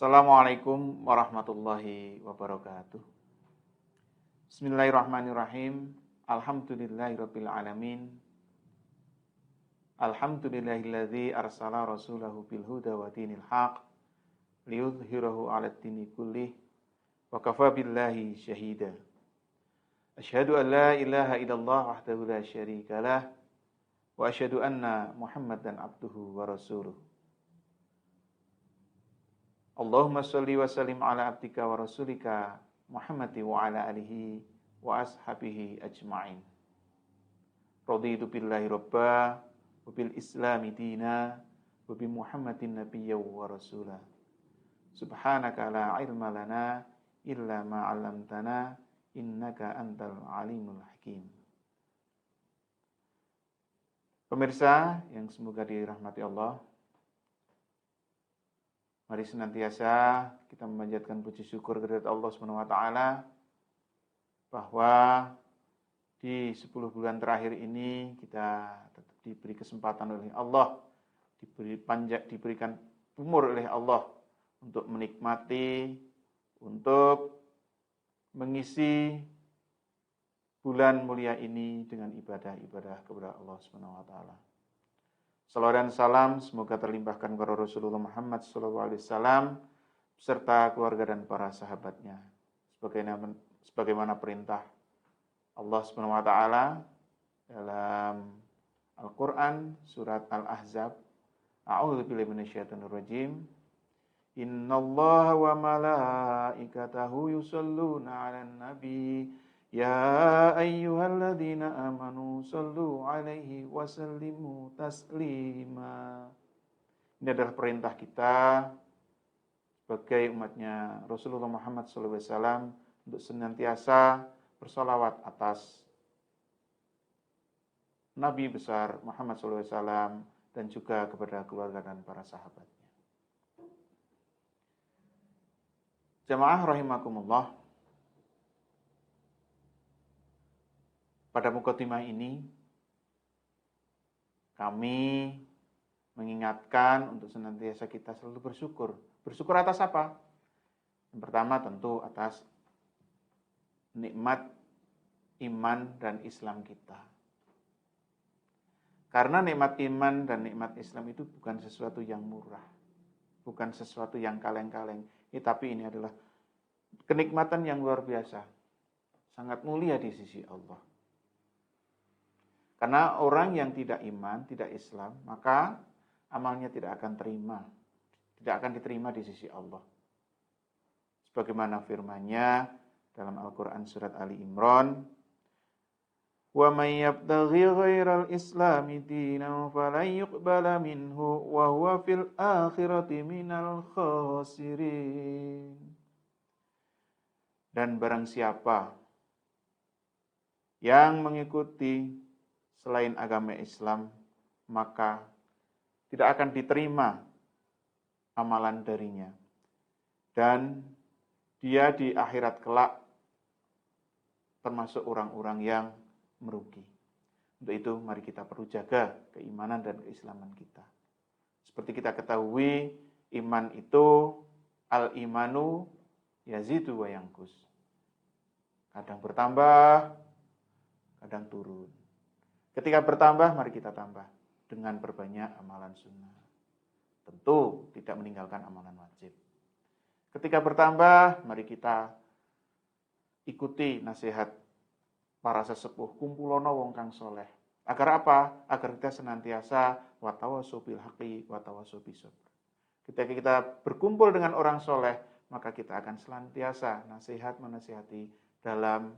Assalamualaikum warahmatullahi wabarakatuh. Bismillahirrahmanirrahim. Alhamdulillahirabbil alamin. Alhamdulillahilladzi arsala rasulahu bil huda wa dinil haq liyudhhirahu 'alad dini kullih wa kafa billahi syahida. Asyhadu an la ilaha illallah wahdahu la syarikalah wa asyhadu anna Muhammadan abduhu wa rasuluh. Allahumma sholli wa sallim ala abdika wa rasulika Muhammadi wa ala alihi wa ashabihi ajma'in. Raditu billahi rabba wa bil islami dina wa bi Muhammadin nabiyya wa rasula. Subhanaka la ilma lana illa ma 'allamtana innaka antal alimul hakim. Pemirsa yang semoga dirahmati Allah, mari senantiasa kita memanjatkan puji syukur kehadirat Allah Subhanahu wa taala bahwa di 10 bulan terakhir ini kita tetap diberi kesempatan oleh Allah, diberikan umur oleh Allah untuk menikmati, untuk mengisi bulan mulia ini dengan ibadah-ibadah kepada Allah Subhanahu wa taala. Salawat dan salam semoga terlimpahkan kepada Rasulullah Muhammad SAW beserta keluarga dan para sahabatnya. Sebagaimana perintah Allah Subhanahu wa taala dalam Al-Qur'an surat Al-Ahzab. A'udzu billahi minasyaitonir rajim. Innallaha wa malaikatahu yusholluna 'alan nabi. Ya ayyuhalladzina amanu sallu alaihi wa sallimu taslima. Ini adalah perintah kita sebagai umatnya Rasulullah Muhammad SAW untuk senantiasa bersolawat atas Nabi besar Muhammad SAW dan juga kepada keluarga dan para sahabatnya. Jamaah rahimakumullah. Pada mukadimah ini, kami mengingatkan untuk senantiasa kita selalu bersyukur. Bersyukur atas apa? Yang pertama tentu atas nikmat iman dan Islam kita. Karena nikmat iman dan nikmat Islam itu bukan sesuatu yang murah. Bukan sesuatu yang kaleng-kaleng. Tapi ini adalah kenikmatan yang luar biasa. Sangat mulia di sisi Allah. Karena orang yang tidak iman, tidak Islam, maka amalnya tidak akan diterima di sisi Allah. Sebagaimana firman-Nya dalam Al-Qur'an surat Ali Imran, "Wa may yabtaghi ghairal islami dinan falan yuqbala minhu wa huwa fil akhirati minal khasirin." Dan barang siapa yang mengikuti selain agama Islam, maka tidak akan diterima amalan darinya. Dan dia di akhirat kelak termasuk orang-orang yang merugi. Untuk itu, mari kita perlu jaga keimanan dan keislaman kita. Seperti kita ketahui, iman itu al-imanu yazidu wa yanqus. Kadang bertambah, kadang turun. Ketika bertambah, mari kita tambah dengan berbanyak amalan sunnah. Tentu tidak meninggalkan amalan wajib. Ketika bertambah, mari kita ikuti nasihat para sesepuh, kumpulono wong kang soleh. Agar apa? Agar kita senantiasa watawasau bil haqqi watawasau bis sabr. Ketika kita berkumpul dengan orang soleh, maka kita akan senantiasa menasihati dalam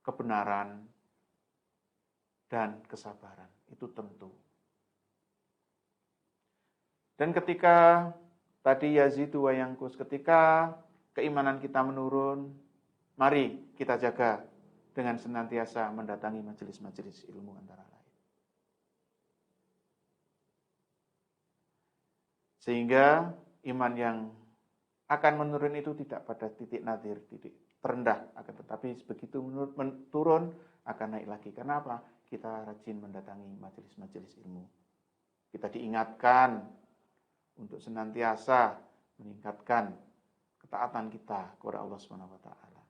kebenaran dan kesabaran. Itu tentu. Dan ketika tadi yazidu wa yanqus, ketika keimanan kita menurun, mari kita jaga dengan senantiasa mendatangi majelis-majelis ilmu antara lain. Sehingga iman yang akan menurun itu tidak pada titik nadir, titik terendah, akan tetapi begitu turun akan naik lagi. Kenapa? Kita rajin mendatangi majelis-majelis ilmu. Kita diingatkan untuk senantiasa meningkatkan ketaatan kita kepada Allah Subhanahu wa taala.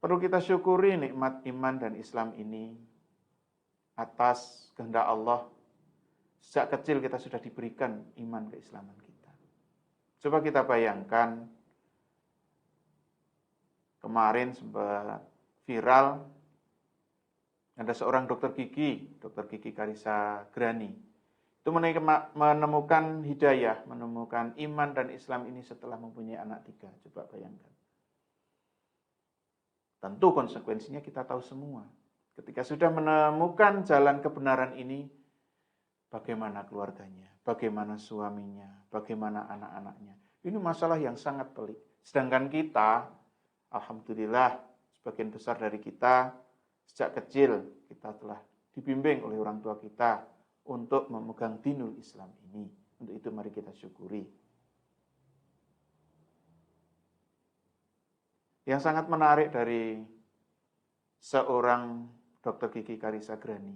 Perlu kita syukuri nikmat iman dan Islam ini atas kehendak Allah. Sejak kecil kita sudah diberikan iman keislaman kita. Coba kita bayangkan, kemarin sempat viral, ada seorang dokter gigi Karisa Grani, itu menemukan hidayah, menemukan iman dan Islam ini setelah mempunyai anak 3. Coba bayangkan. Tentu konsekuensinya kita tahu semua. Ketika sudah menemukan jalan kebenaran ini, bagaimana keluarganya, bagaimana suaminya, bagaimana anak-anaknya. Ini masalah yang sangat pelik. Sedangkan kita, alhamdulillah, sebagian besar dari kita, sejak kecil kita telah dibimbing oleh orang tua kita untuk memegang dinul Islam ini. Untuk itu mari kita syukuri. Yang sangat menarik dari seorang dokter gigi Karisa Grani,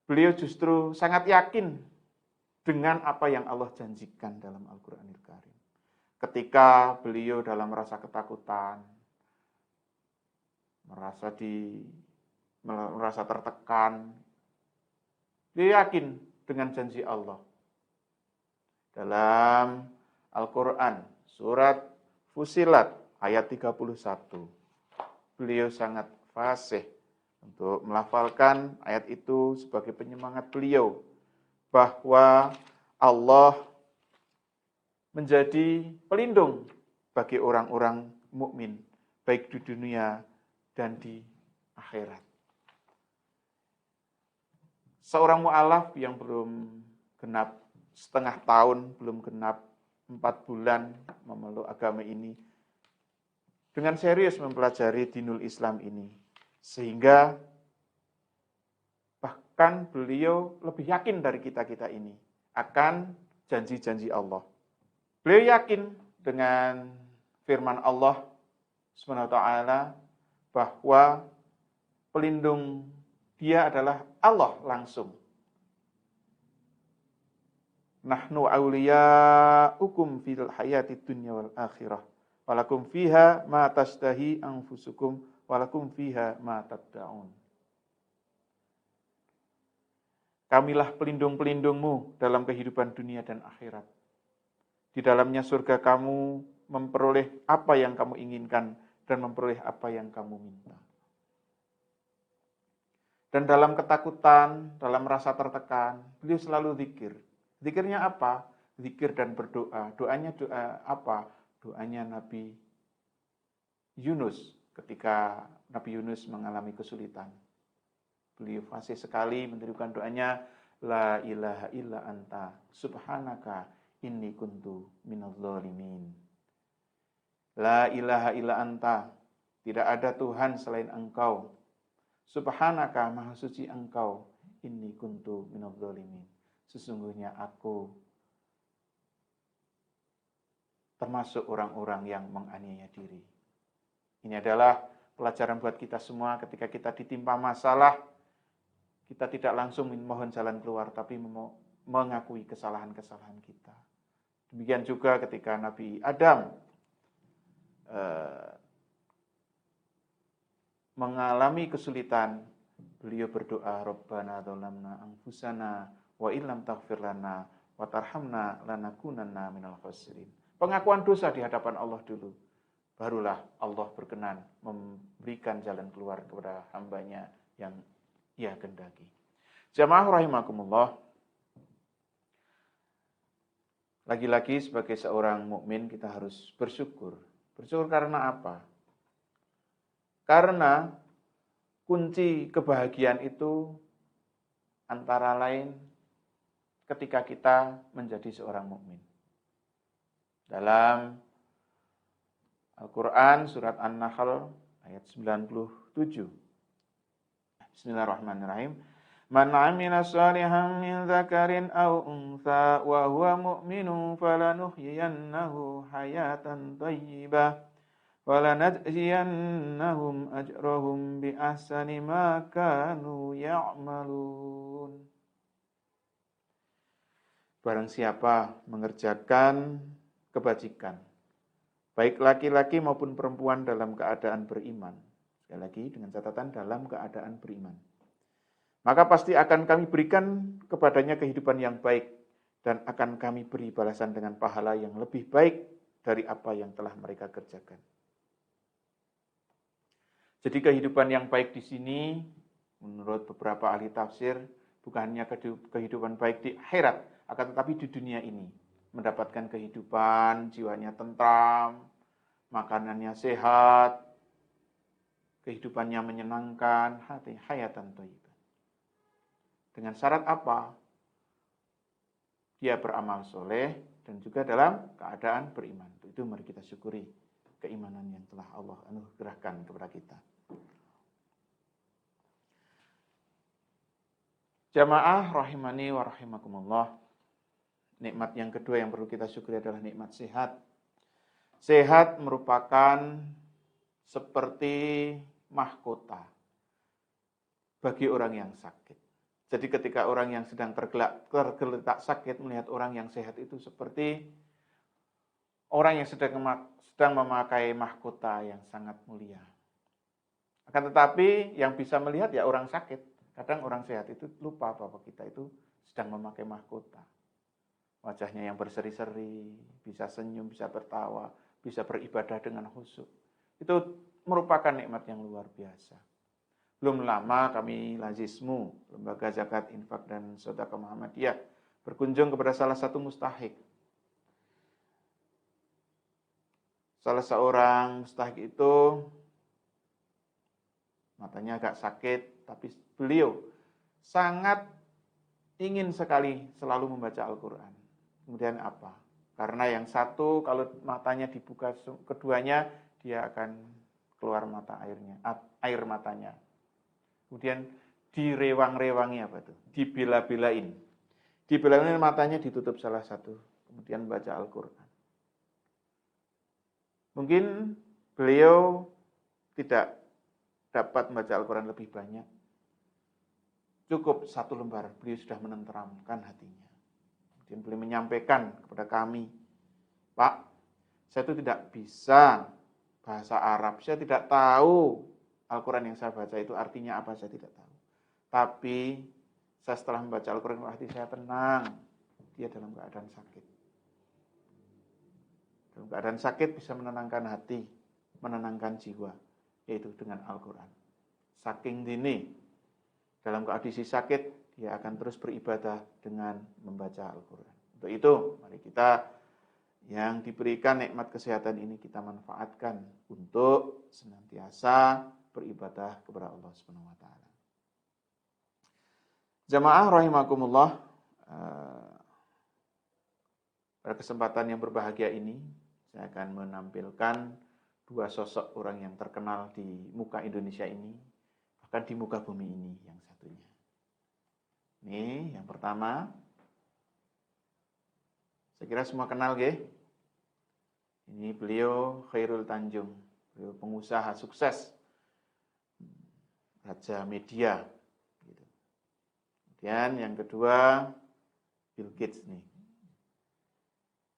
beliau justru sangat yakin dengan apa yang Allah janjikan dalam Al-Qur'anil Karim. Ketika beliau dalam rasa ketakutan, merasa tertekan, dia yakin dengan janji Allah. Dalam Al-Qur'an, surat Fussilat, ayat 31, beliau sangat fasih untuk melafalkan ayat itu sebagai penyemangat beliau bahwa Allah menjadi pelindung bagi orang-orang mukmin baik di dunia dan di akhirat. Seorang mu'alaf yang belum genap setengah tahun, belum genap 4 bulan memeluk agama ini, dengan serius mempelajari dinul Islam ini, sehingga bahkan beliau lebih yakin dari kita-kita ini akan janji-janji Allah. Beliau yakin dengan firman Allah Subhanahu wa taala bahwa pelindung dia adalah Allah langsung. Nahnu awliya'ukum fil hayati dunya wal akhirah. Walakum fiha ma tashtahi anfusukum walakum fiha ma tad'un. Kamilah pelindung-pelindungmu dalam kehidupan dunia dan akhirat. Di dalamnya surga kamu memperoleh apa yang kamu inginkan dan memperoleh apa yang kamu minta. Dan dalam ketakutan, dalam rasa tertekan, beliau selalu zikir. Zikirnya apa? Zikir dan berdoa. Doanya doa apa? Doanya Nabi Yunus ketika Nabi Yunus mengalami kesulitan. Beliau fasih sekali mendirikan doanya, La ilaha illa anta subhanaka inni kuntu minadh dhalimin. La ilaha illa anta, tidak ada Tuhan selain Engkau. Subhanaka, maha suci Engkau, inni kuntu minadh dhalimin. Sesungguhnya aku termasuk orang-orang yang menganiaya diri. Ini adalah pelajaran buat kita semua ketika kita ditimpa masalah, kita tidak langsung memohon jalan keluar, tapi mengakui kesalahan-kesalahan kita. Demikian juga ketika Nabi Adam mengalami kesulitan, beliau berdoa, Rabbana dzalamna anfusana wa illam taghfir lana wa tarhamna lanakunanna minal khasirin. Pengakuan dosa di hadapan Allah dulu. Barulah Allah berkenan memberikan jalan keluar kepada hambanya yang ia kehendaki. Jamaah rahimakumullah. Lagi-lagi sebagai seorang mukmin kita harus bersyukur. Bersyukur karena apa? Karena kunci kebahagiaan itu antara lain ketika kita menjadi seorang mukmin. Dalam Al-Quran surat An-Nahl ayat 97. Bismillahirrahmanirrahim. Man 'amila shalihan min dzakarin aw untha wa huwa mu'minun falanuhyiyannahu hayatan thayyibah wa lanajziyannahum ajrahum bi ahsani ma kanu ya'malun. Barang siapa mengerjakan kebajikan, baik laki-laki maupun perempuan dalam keadaan beriman. Sekali lagi dengan catatan dalam keadaan beriman. Maka pasti akan kami berikan kepadanya kehidupan yang baik dan akan kami beri balasan dengan pahala yang lebih baik dari apa yang telah mereka kerjakan. Jadi kehidupan yang baik di sini menurut beberapa ahli tafsir bukan hanya kehidupan baik di akhirat, akan tetapi di dunia ini mendapatkan kehidupan, jiwanya tentram, makanannya sehat, kehidupannya menyenangkan, hayatan thayyibah. Dengan syarat apa? Dia beramal soleh dan juga dalam keadaan beriman. Itu mari kita syukuri keimanan yang telah Allah anugerahkan kepada kita. Jamaah rahimani wa rahimakumullah. Nikmat yang kedua yang perlu kita syukuri adalah nikmat sehat. Sehat merupakan seperti mahkota bagi orang yang sakit. Jadi ketika orang yang sedang tergeletak sakit melihat orang yang sehat itu seperti orang yang sedang memakai mahkota yang sangat mulia. Akan tetapi yang bisa melihat ya orang sakit. Kadang orang sehat itu lupa bahwa kita itu sedang memakai mahkota. Wajahnya yang berseri-seri, bisa senyum, bisa tertawa, bisa beribadah dengan khusyuk. Itu merupakan nikmat yang luar biasa. Belum lama kami Lazismu, Lembaga Zakat, Infak, dan Sedekah Muhammadiyah, berkunjung kepada salah satu mustahik. Salah seorang mustahik itu matanya agak sakit, tapi beliau sangat ingin sekali selalu membaca Al-Quran. Kemudian apa? Karena yang satu kalau matanya dibuka keduanya, dia akan keluar air matanya. Kemudian direwang-rewangi apa itu? Dibela-belain. Dibela-belain matanya ditutup salah satu. Kemudian baca Al-Quran. Mungkin beliau tidak dapat membaca Al-Quran lebih banyak. Cukup satu lembar, beliau sudah menenteramkan hatinya. Kemudian beliau menyampaikan kepada kami, Pak, saya itu tidak bisa bahasa Arab, saya tidak tahu Al-Quran yang saya baca itu artinya apa, saya tidak tahu. Tapi saya setelah membaca Al-Quran, hati saya tenang. Dia dalam keadaan sakit. Dalam keadaan sakit bisa menenangkan hati, menenangkan jiwa, yaitu dengan Al-Quran. Saking dini, dalam kondisi sakit, dia akan terus beribadah dengan membaca Al-Quran. Untuk itu, mari kita yang diberikan nikmat kesehatan ini kita manfaatkan untuk senantiasa beribadah kepada Allah Subhanahu wa taala. Jamaah rahimakumullah, pada kesempatan yang berbahagia ini saya akan menampilkan dua sosok orang yang terkenal di muka Indonesia ini, bahkan di muka bumi ini yang satunya. Ini yang pertama, saya kira semua kenal nggih. Ini beliau Khairul Tanjung, beliau pengusaha sukses, raja media. Gitu. Kemudian yang kedua, Bill Gates nih,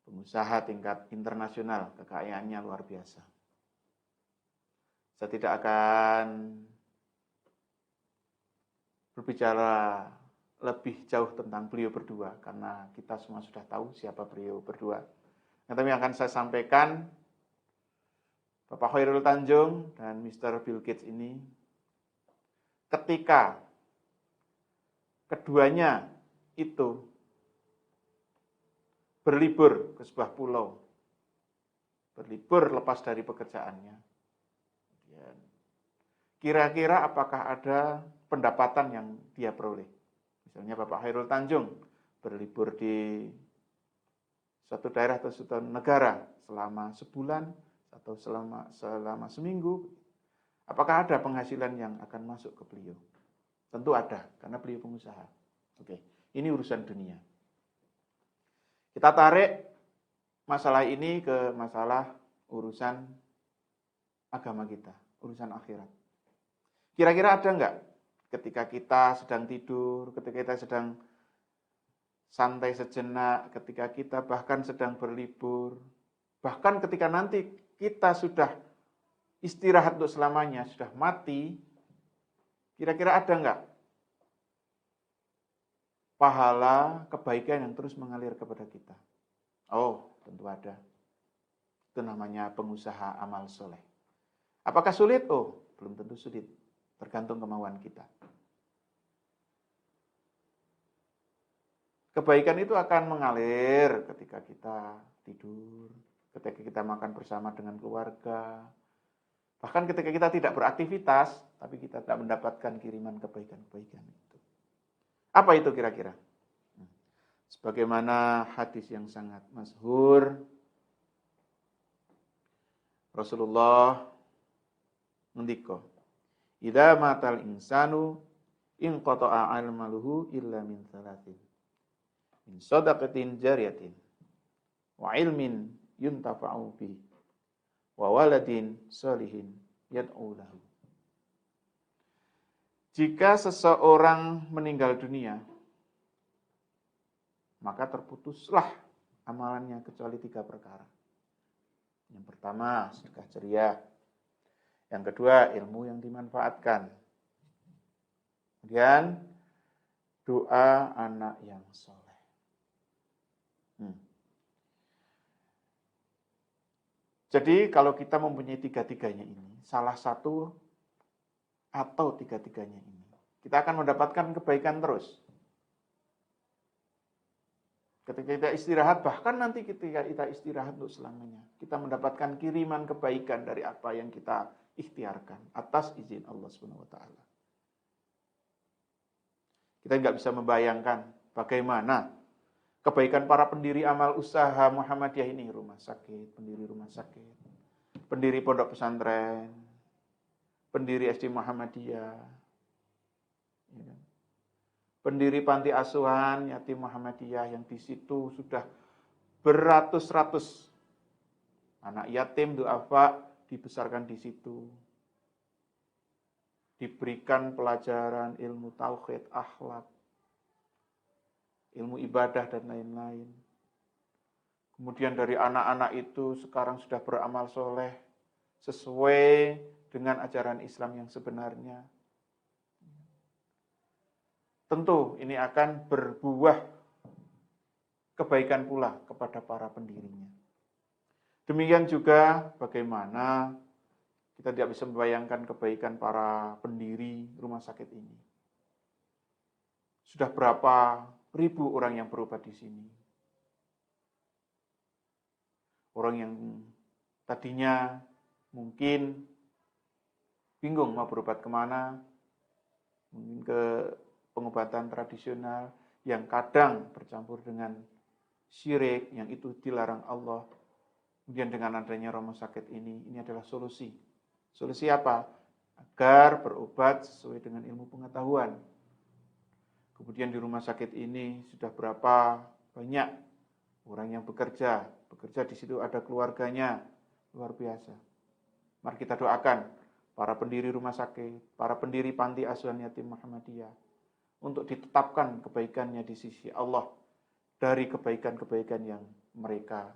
pengusaha tingkat internasional, kekayaannya luar biasa. Saya tidak akan berbicara lebih jauh tentang beliau berdua, karena kita semua sudah tahu siapa beliau berdua. Yang akan saya sampaikan, Bapak Khairul Tanjung dan Mr. Bill Gates ini, ketika keduanya itu berlibur ke sebuah pulau, berlibur lepas dari pekerjaannya, kira-kira apakah ada pendapatan yang dia peroleh? Misalnya Bapak Khairul Tanjung berlibur di suatu daerah atau suatu negara selama sebulan atau selama seminggu, apakah ada penghasilan yang akan masuk ke beliau? Tentu ada, karena beliau pengusaha. Oke, ini urusan dunia. Kita tarik masalah ini ke masalah urusan agama kita, urusan akhirat. Kira-kira ada enggak ketika kita sedang tidur, ketika kita sedang santai sejenak ketika kita bahkan sedang berlibur, bahkan ketika nanti kita sudah istirahat untuk selamanya, sudah mati, kira-kira ada enggak pahala kebaikan yang terus mengalir kepada kita? Oh, tentu ada. Itu namanya pengusaha amal soleh. Apakah sulit? Oh, belum tentu sulit. Tergantung kemauan kita. Kebaikan itu akan mengalir ketika kita tidur, ketika kita makan bersama dengan keluarga, bahkan ketika kita tidak beraktivitas, tapi kita tak mendapatkan kiriman kebaikan-kebaikan itu. Apa itu kira-kira? Sebagaimana hadis yang sangat masyhur, Rasulullah ngendika, "Idza matal insanu inqata'a 'amaluhu illa min thalathin. Min shadaqatin jariyatin wa ilmin yuntafa'u bihi wa waladin sholihin yad'u lahu." Jika seseorang meninggal dunia, maka terputuslah amalannya kecuali 3 perkara. Yang pertama, sedekah jariah. Yang kedua, ilmu yang dimanfaatkan. Kemudian, doa anak yang soleh. Jadi, kalau kita mempunyai 3-tiganya ini, salah satu atau 3-tiganya ini, kita akan mendapatkan kebaikan terus. Ketika kita istirahat, bahkan nanti ketika kita istirahat untuk selamanya, kita mendapatkan kiriman kebaikan dari apa yang kita ikhtiarkan atas izin Allah Subhanahu wa taala. Kita nggak bisa membayangkan bagaimana kebaikan para pendiri amal usaha Muhammadiyah ini, rumah sakit, pendiri rumah sakit, pendiri pondok pesantren, pendiri SD Muhammadiyah, pendiri panti asuhan yatim Muhammadiyah yang di situ sudah beratus-ratus anak yatim duafa dibesarkan di situ. Diberikan pelajaran ilmu tauhid, akhlak, ilmu ibadah dan lain-lain. Kemudian dari anak-anak itu sekarang sudah beramal soleh sesuai dengan ajaran Islam yang sebenarnya. Tentu ini akan berbuah kebaikan pula kepada para pendirinya. Demikian juga bagaimana kita tidak bisa membayangkan kebaikan para pendiri rumah sakit ini. Sudah berapa ribu orang yang berobat di sini. Orang yang tadinya mungkin bingung mau berobat kemana, mungkin ke pengobatan tradisional yang kadang bercampur dengan syirik, yang itu dilarang Allah. Kemudian dengan adanya rumah sakit ini adalah solusi. Solusi apa? Agar berobat sesuai dengan ilmu pengetahuan. Kemudian di rumah sakit ini sudah berapa banyak orang yang bekerja di situ ada keluarganya, luar biasa. Mari kita doakan para pendiri rumah sakit, para pendiri panti asuhan yatim Muhammadiyah, untuk ditetapkan kebaikannya di sisi Allah dari kebaikan-kebaikan yang mereka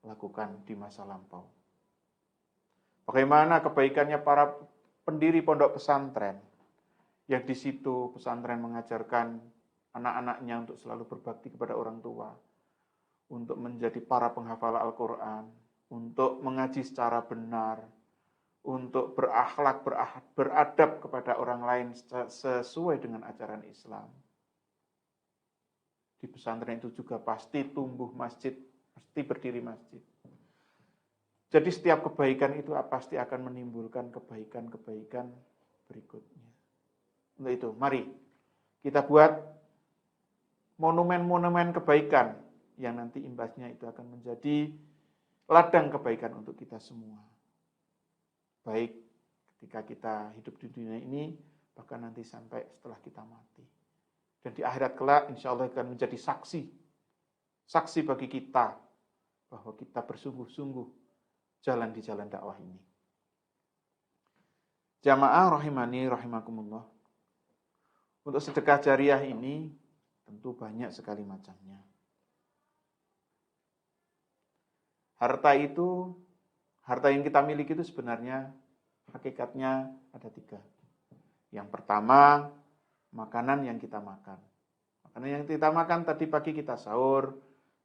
lakukan di masa lampau. Bagaimana kebaikannya para pendiri pondok pesantren, yang di situ pesantren mengajarkan anak-anaknya untuk selalu berbakti kepada orang tua, untuk menjadi para penghafal Al-Quran, untuk mengaji secara benar, untuk berakhlak, beradab kepada orang lain sesuai dengan ajaran Islam. Di pesantren itu juga pasti tumbuh masjid, pasti berdiri masjid. Jadi setiap kebaikan itu pasti akan menimbulkan kebaikan-kebaikan berikutnya. Untuk itu, mari kita buat monumen-monumen kebaikan yang nanti imbasnya itu akan menjadi ladang kebaikan untuk kita semua. Baik ketika kita hidup di dunia ini, bahkan nanti sampai setelah kita mati. Dan di akhirat kelak, insya Allah akan menjadi saksi bagi kita, bahwa kita bersungguh-sungguh jalan di jalan dakwah ini. Jamaah rahimani rahimakumullah. Untuk sedekah jariah ini, Tentu banyak sekali macamnya. Harta yang kita miliki itu sebenarnya hakikatnya ada 3. Yang pertama, makanan yang kita makan. Makanan yang kita makan tadi pagi kita sahur,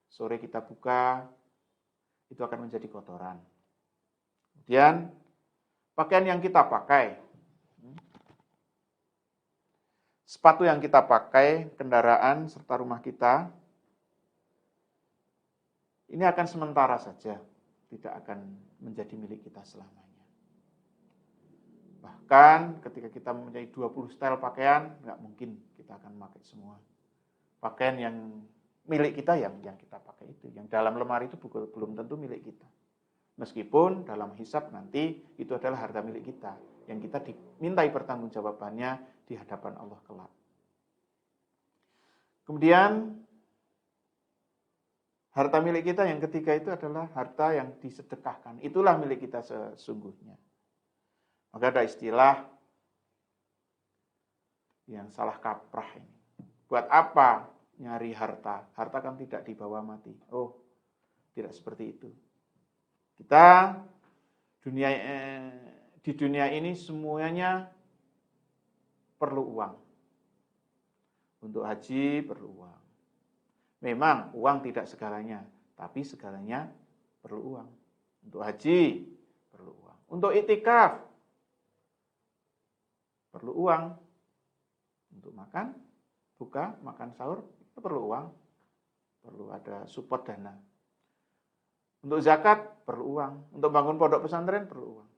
sore kita buka, itu akan menjadi kotoran. Kemudian, pakaian yang kita pakai. Sepatu yang kita pakai, kendaraan, serta rumah kita, ini akan sementara saja, tidak akan menjadi milik kita selamanya. Bahkan ketika kita mempunyai 20 style pakaian, nggak mungkin kita akan memakai semua. Pakaian yang milik kita yang kita pakai itu. Yang dalam lemari itu belum tentu milik kita. Meskipun dalam hisab nanti itu adalah harta milik kita. Yang kita dimintai pertanggungjawabannya di hadapan Allah kelak. Kemudian harta milik kita yang ketiga itu adalah harta yang disedekahkan. Itulah milik kita sesungguhnya. Maka ada istilah yang salah kaprah ini. Buat apa nyari harta? Harta kan tidak dibawa mati. Oh, tidak seperti itu. Kita di dunia ini semuanya perlu uang. Untuk haji perlu uang. Memang uang tidak segalanya, tapi segalanya perlu uang. Untuk haji perlu uang. Untuk iktikaf perlu uang. Untuk makan, buka, makan sahur, itu perlu uang. Perlu ada support dana. Untuk zakat, perlu uang. Untuk bangun pondok pesantren, perlu uang.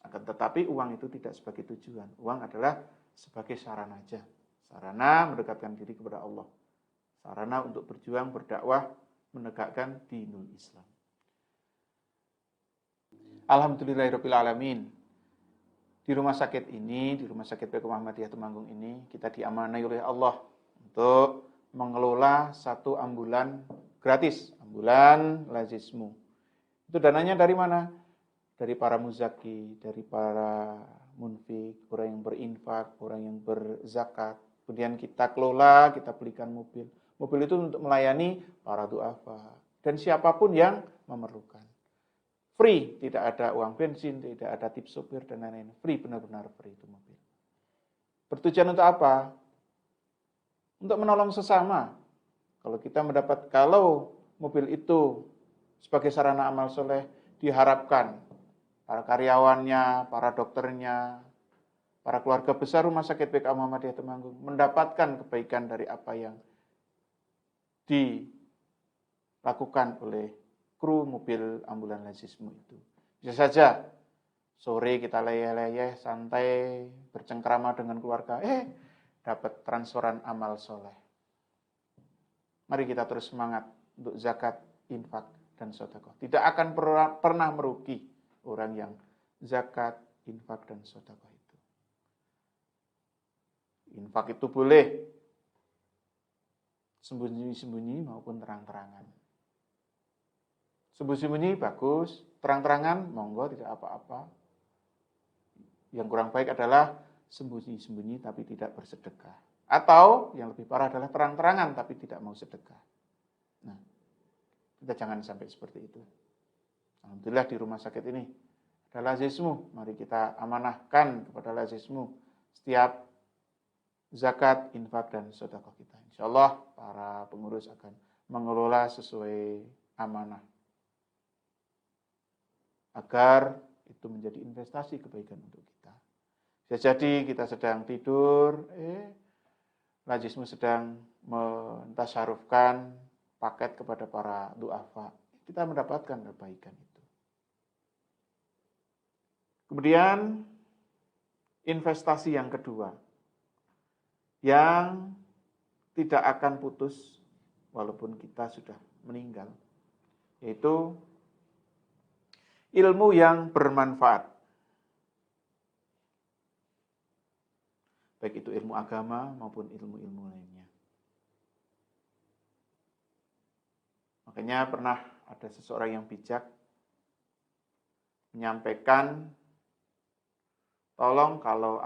Akan tetapi uang itu tidak sebagai tujuan. Uang adalah sebagai sarana aja. Sarana mendekatkan diri kepada Allah. Sarana untuk berjuang, berdakwah, menegakkan dinul Islam. Alhamdulillahirabbil alamin. Di rumah sakit ini, di Rumah Sakit PK Muhammadiyah Temanggung ini, kita diamanai oleh Allah untuk mengelola satu ambulan gratis, ambulan lazismu. Itu dananya dari mana? Dari para muzaki, dari para munfik, orang yang berinfak, orang yang berzakat. Kemudian kita kelola, kita belikan mobil. Mobil itu untuk melayani para du'afa dan siapapun yang memerlukan. Free, tidak ada uang bensin, tidak ada tip sopir dan lain-lain. Free, benar-benar free itu mobil. Bertujuan untuk apa? Untuk menolong sesama. Kalau mobil itu sebagai sarana amal soleh diharapkan para karyawannya, para dokternya, para keluarga besar Rumah Sakit PK Muhammadiyah Temanggung mendapatkan kebaikan dari apa yang dilakukan oleh kru mobil ambulan lazismu itu. Bisa saja sore kita leyeh-leyeh, santai, bercengkrama dengan keluarga, dapat transferan amal soleh. Mari kita terus semangat untuk zakat, infak, dan sedekah. Tidak akan pernah merugi orang yang zakat, infak, dan sedekah itu. Infak itu boleh sembunyi-sembunyi maupun terang-terangan. Sembunyi-sembunyi bagus, terang-terangan monggo tidak apa-apa. Yang kurang baik adalah sembunyi-sembunyi tapi tidak bersedekah. Atau yang lebih parah adalah terang-terangan tapi tidak mau sedekah. Nah, kita jangan sampai seperti itu. Alhamdulillah di rumah sakit ini ada lazismu. Mari kita amanahkan kepada lazismu setiap zakat, infak, dan sedekah kita. Insyaallah para pengurus akan mengelola sesuai amanah. Agar itu menjadi investasi kebaikan untuk kita. Bisa jadi kita sedang tidur, lazismu sedang mentasarufkan paket kepada para du'afa. Kita mendapatkan kebaikan itu. Kemudian investasi yang kedua, yang tidak akan putus walaupun kita sudah meninggal, yaitu ilmu yang bermanfaat. Baik itu ilmu agama maupun ilmu-ilmu lainnya. Makanya pernah ada seseorang yang bijak menyampaikan, tolong kalau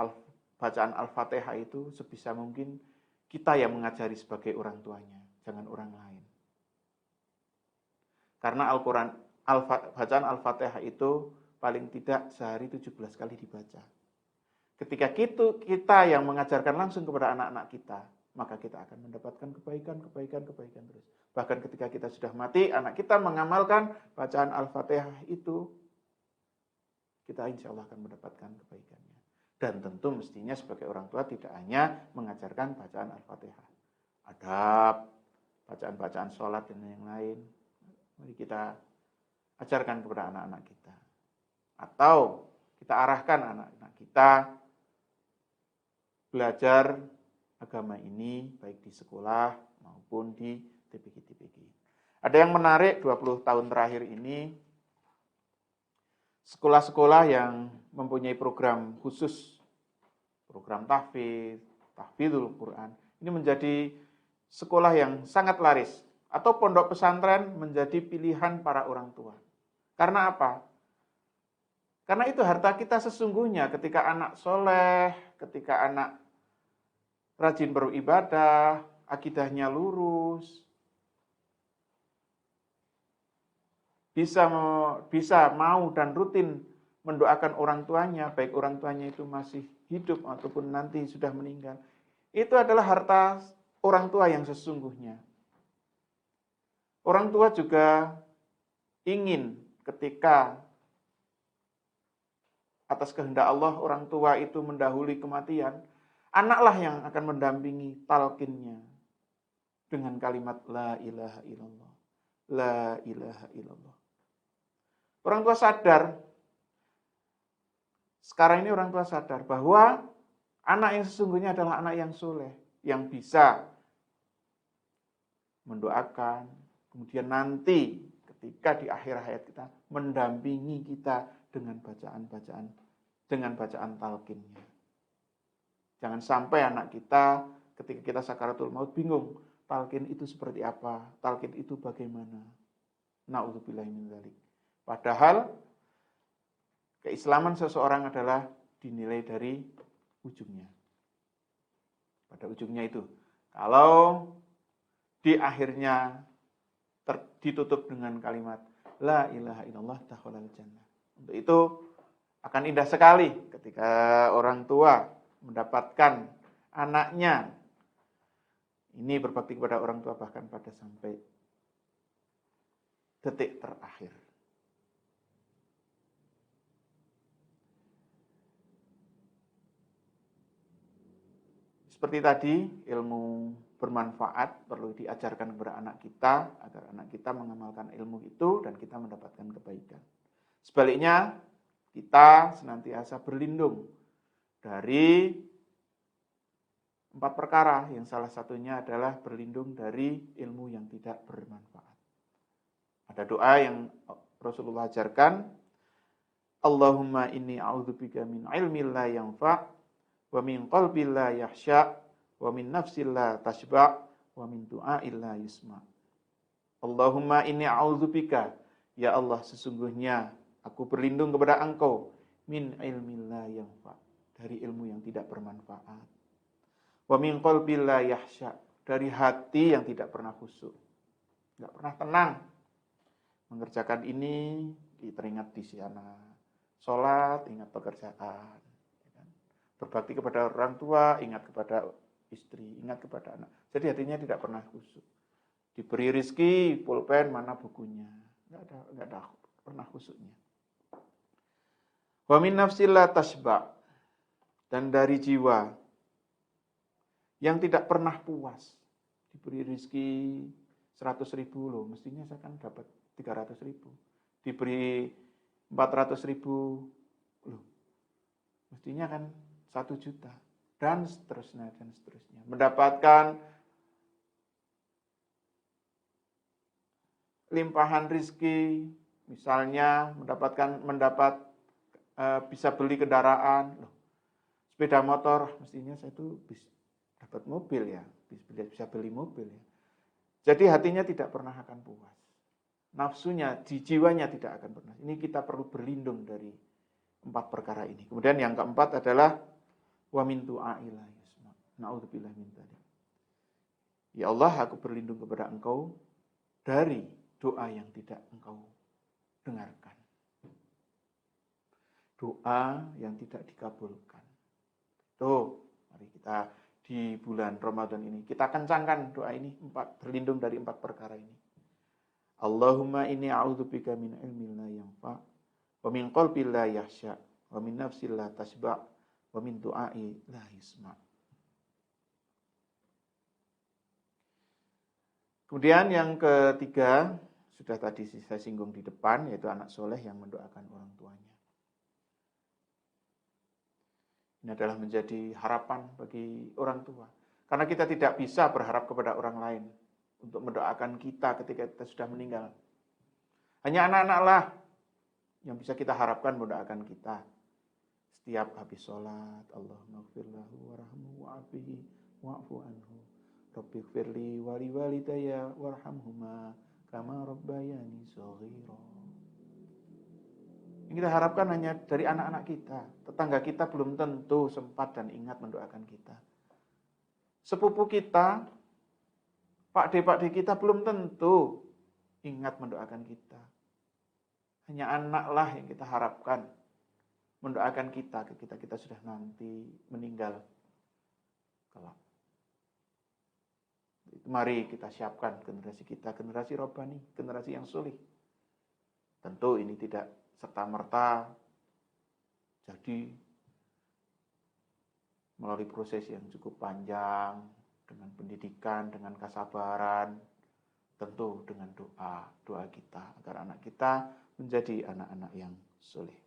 bacaan Al-Fatihah itu sebisa mungkin kita yang mengajari sebagai orang tuanya, jangan orang lain. Karena Al-Quran, bacaan Al-Fatihah itu paling tidak sehari 17 kali dibaca. Ketika kita yang mengajarkan langsung kepada anak-anak kita, maka kita akan mendapatkan kebaikan terus. Bahkan ketika kita sudah mati, anak kita mengamalkan bacaan Al-Fatihah itu, kita insya Allah akan mendapatkan kebaikannya. Dan tentu mestinya sebagai orang tua tidak hanya mengajarkan bacaan Al-Fatihah. Adab, bacaan-bacaan sholat dan yang lain. Mari kita ajarkan kepada anak-anak kita. Atau kita arahkan anak-anak kita belajar agama ini baik di sekolah maupun di TPG. Ada yang menarik 20 tahun terakhir ini, sekolah-sekolah yang mempunyai program khusus, program tahfidzul Quran, ini menjadi sekolah yang sangat laris. Atau pondok pesantren menjadi pilihan para orang tua. Karena apa? Karena itu harta kita sesungguhnya. Ketika anak soleh, ketika anak rajin beribadah, akidahnya lurus, bisa mau dan rutin mendoakan orang tuanya, baik orang tuanya itu masih hidup ataupun nanti sudah meninggal. Itu adalah harta orang tua yang sesungguhnya. Orang tua juga ingin ketika atas kehendak Allah orang tua itu mendahului kematian, anaklah yang akan mendampingi talqinnya dengan kalimat la ilaha illallah. La ilaha illallah. Orang tua sadar, sekarang ini orang tua sadar bahwa anak yang sesungguhnya adalah anak yang soleh, yang bisa mendoakan, kemudian nanti ketika di akhir hayat kita mendampingi kita dengan bacaan talqinnya. Jangan sampai anak kita ketika kita sakaratul maut bingung, talqin itu seperti apa? Talqin itu bagaimana? Na'udzubillahi min dzalik. Padahal keislaman seseorang adalah dinilai dari ujungnya. Pada ujungnya itu. Kalau di akhirnya ditutup dengan kalimat la ilaha illallah dakhalal jannah. Untuk itu akan indah sekali ketika orang tua mendapatkan anaknya ini berbakti kepada orang tua bahkan pada sampai detik terakhir. Seperti tadi, ilmu bermanfaat perlu diajarkan kepada anak kita agar anak kita mengamalkan ilmu itu dan kita mendapatkan kebaikan. Sebaliknya, kita senantiasa berlindung dari 4 perkara yang salah satunya adalah berlindung dari ilmu yang tidak bermanfaat. Ada doa yang Rasulullah ajarkan, Allahumma inni a'udzubika min ilmin la yanfa' wa min qalbin la yakhsha' wa min nafsin la tashba' wa min du'ain la yusma'. Allahumma inni a'udzubika, ya Allah sesungguhnya aku berlindung kepada Engkau min ilmin la yanfa', dari ilmu yang tidak bermanfaat. Wa min qalbin la yakhsha', dari hati yang tidak pernah khusyuk, enggak pernah tenang mengerjakan ini, teringat di sana. Salat, ingat pekerjaan. Berbakti kepada orang tua, ingat kepada istri, ingat kepada anak. Jadi hatinya tidak pernah khusyuk. Diberi rizki, pulpen, mana bukunya. Enggak ada pernah khusyuknya. Wa min nafsil la tashba', dan dari jiwa yang tidak pernah puas. Diberi rizki 100.000 loh, mestinya saya kan dapat 300.000. Diberi 400.000 loh, mestinya kan 1 juta. Dan seterusnya. Mendapatkan limpahan rizki, misalnya bisa beli kendaraan, loh, sepeda motor, mestinya saya itu dapat mobil ya, bisa beli mobil ya. Jadi hatinya tidak pernah akan puas. Nafsunya, jiwanya tidak akan pernah. Ini kita perlu berlindung dari 4 perkara ini. Kemudian yang keempat adalah wa min du'a'i la yusma'. Na'udzubillahi min dzalik. Ya Allah, aku berlindung kepada Engkau dari doa yang tidak Engkau dengarkan. Doa yang tidak dikabulkan. Tuh, mari kita di bulan Ramadan ini, kita kencangkan doa ini, berlindung dari 4 perkara ini. Allahumma inni a'udzubika min ilmin la yanfa' wa min qalbin la yahsya' wa min nafsin la tashba' wa min du'ai la yusma'. Kemudian yang ketiga, sudah tadi saya singgung di depan, yaitu anak soleh yang mendoakan orang tuanya. Ini adalah menjadi harapan bagi orang tua. Karena kita tidak bisa berharap kepada orang lain untuk mendoakan kita ketika kita sudah meninggal. Hanya anak-anak lah yang bisa kita harapkan mendoakan kita. Setiap habis sholat, Allahumma gfir lahu warahmuhu wa'afihi wa'fu anhu. Rabbi gfirli wali walidayya warhamhuma kama rabbayani shaghira. Yang kita harapkan hanya dari anak-anak kita. Tetangga kita belum tentu sempat dan ingat mendoakan kita. Sepupu kita, pakde kita belum tentu ingat mendoakan kita. Hanya anaklah yang kita harapkan mendoakan kita ketika kita sudah nanti meninggal kelak. Mari kita siapkan generasi kita, generasi robbani, generasi yang sulih. Tentu ini tidak serta-merta jadi melalui proses yang cukup panjang, dengan pendidikan, dengan kesabaran, tentu dengan doa kita, agar anak kita menjadi anak-anak yang sulih.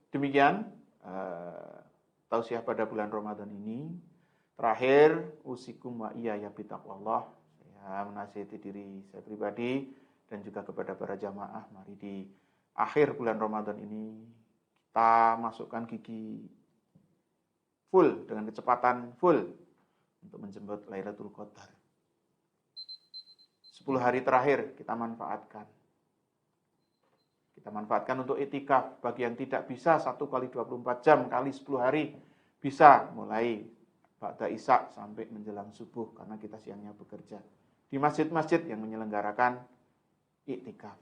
Demikian tausiah pada bulan Ramadan ini. Terakhir, usikum wa iyaya bitaqwallah. Saya menasihati diri saya pribadi dan juga kepada para jamaah, mari di akhir bulan Ramadan ini kita masukkan gigi full dengan kecepatan full untuk menjemput Lailatul Qadar. 10 hari terakhir kita manfaatkan. Kita manfaatkan untuk itikaf. Bagi yang tidak bisa 1 kali 24 jam kali 10 hari, bisa mulai ba'da isya sampai menjelang subuh karena kita siangnya bekerja. Di masjid-masjid yang menyelenggarakan iktikaf.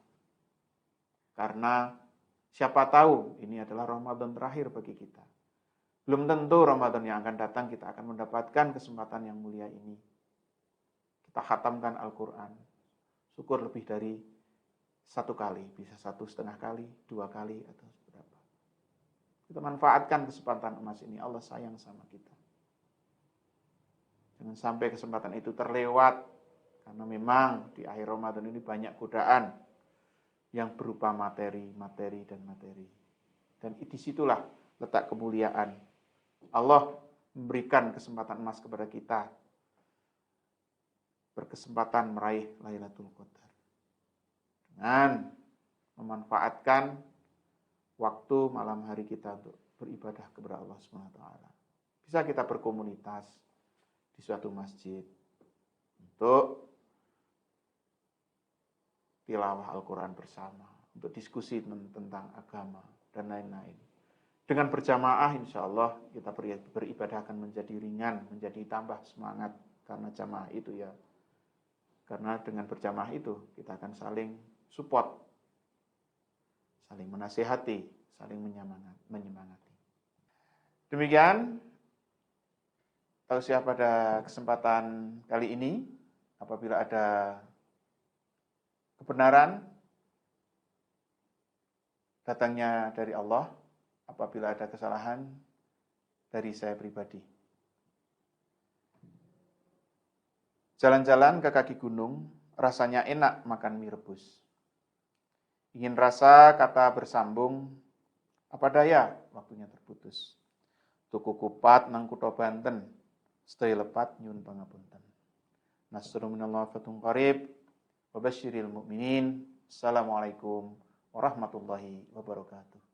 Karena siapa tahu ini adalah Ramadan terakhir bagi kita. Belum tentu Ramadan yang akan datang kita akan mendapatkan kesempatan yang mulia ini. Kita khatamkan Al-Quran. Syukur lebih dari 1 kali, bisa 1,5 kali, 2 kali, atau berapa. Kita manfaatkan kesempatan emas ini. Allah sayang sama kita. Jangan sampai kesempatan itu terlewat. Karena memang di akhir Ramadan ini banyak godaan yang berupa materi. Dan disitulah letak kemuliaan. Allah memberikan kesempatan emas kepada kita. Berkesempatan meraih Lailatul Qadar. Dengan memanfaatkan waktu malam hari kita untuk beribadah kepada Allah SWT. Bisa kita berkomunitas di suatu masjid untuk tilawah Al-Quran bersama, untuk diskusi tentang agama, dan lain-lain. Dengan berjamaah, insya Allah kita beribadah akan menjadi ringan, menjadi tambah semangat, karena jamaah itu ya. Karena dengan berjamaah itu, kita akan saling support, saling menasihati, saling menyemangati. Demikian tausiah pada kesempatan kali ini. Apabila ada kebenaran, datangnya dari Allah. Apabila ada kesalahan, dari saya pribadi. Jalan-jalan ke kaki gunung, rasanya enak makan mie rebus. Ingin rasa kata bersambung, apa daya waktunya terputus. Tuku kupat nang kutha Banten, sedaya lepat nyuwun pangapunten. Nasrun minallah fatun qarib, wa basyiril mu'minin. Assalamualaikum warahmatullahi wabarakatuh.